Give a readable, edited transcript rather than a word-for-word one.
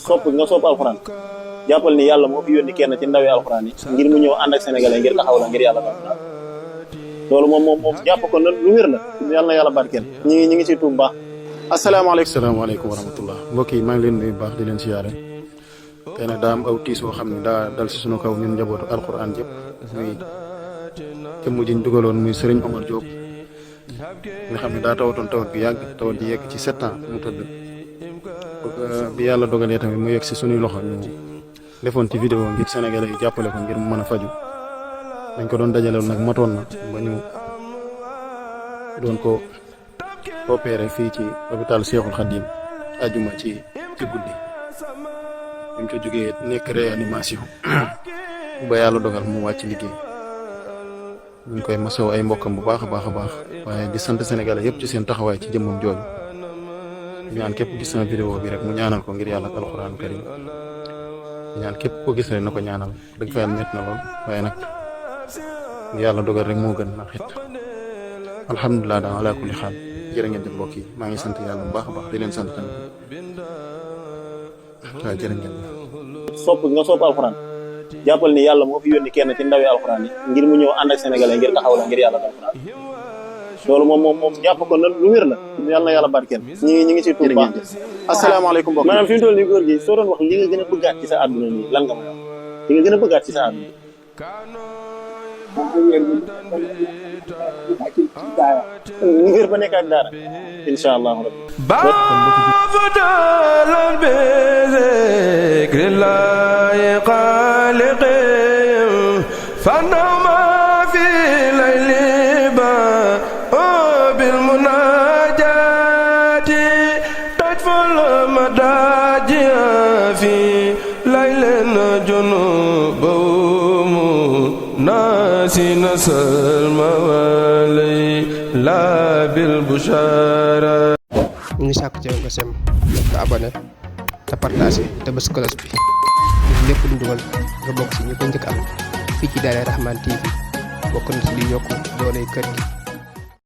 sopp nga sopp alxuraan jàppal ni yàlla moo fi yónni kenn ci ndawi alxuraan yi ngir mu ñëw ànd ak sénégalais ngir taxaw la ngir yàlla alxuraan loolu moom jàpp ko na lu wér la yàlla na yàlla barkeel ñi ngi ci tuub baax. asalaamaaleykum wa rahmatullah mbokk yi maa ngi leen nuyu baax di leen siyaare tey nag daa am aw tiis woo xam ne daa dal si sunu kaw ñun njabootu alxuraan yëpp muy jëmm ji ñu dugaloon muy Serigne Omar Diop nga xam ne daa tawatoon tawat bi yàgg tawat ji yegg ci 7 ans mu tëdd bi yàlla dogalee tamit mu yegg si sunuy loxo ñu defoon ci vidéo ngir sénégalais yi jàppale ko ngir mu mën a faju dañ ko doon dajalewoon nag matoon na ba ñu doon ko opéré fii ci hôpital Cheikhoul Khadim ajuma ci guddi bi mu ko jógee nekk réanimation ba yàlla dogal mu wàcc liggéey ñu ngi koy masaw ay mbokkam bu baax a baax a baax waaye di sant sénégalais yëpp ci seen taxawaay ci jëmmam jooju ñaan képp gis na vidéo bi rek mu ñaanal ko ngir yàlla ak alxuraan karim ñaan képp ko gis rek na ko ñaanal dëgg fa yàlla métti na lool waaye nag yàlla dogal rek moo gën na xit alhamdulilah daal ala kulli xaal jërë ngeen jëf mbokk yi maa ngi sant yàlla bu baax a baax di leen sant tamit waaw jërë ngeen sopp nga sopp alxuraan jàppal ni yàlla moo fi yónni kenn ci ndawi alxuraan yi ngir mu ñëw ànd ak sénégalais ngir taxaw la ngir yàlla alxuraan loolu moom jàpp ko na lu wér la yàlla na yàlla barkeel ñi ngi ci tuub baax. asalaamaaleykum mbokk maanaam fi mu toll nii góor gi soo doon wax li nga gën a bëggaat ci sa àdduna nii lan nga ma wax li nga gën a bëggaat ci sa àdduna ñu wér ba nekk ak daara insha allah ناسنا سلمى ولي لا بالبشارة ñu sàkk ci nga sem te abonné te partagé te bës cloche bi lépp lu dugal nga bokk ci ñu ko njëkk am fii ci Daaray Rahmane TV bokk na ci li yokku doole kër gi.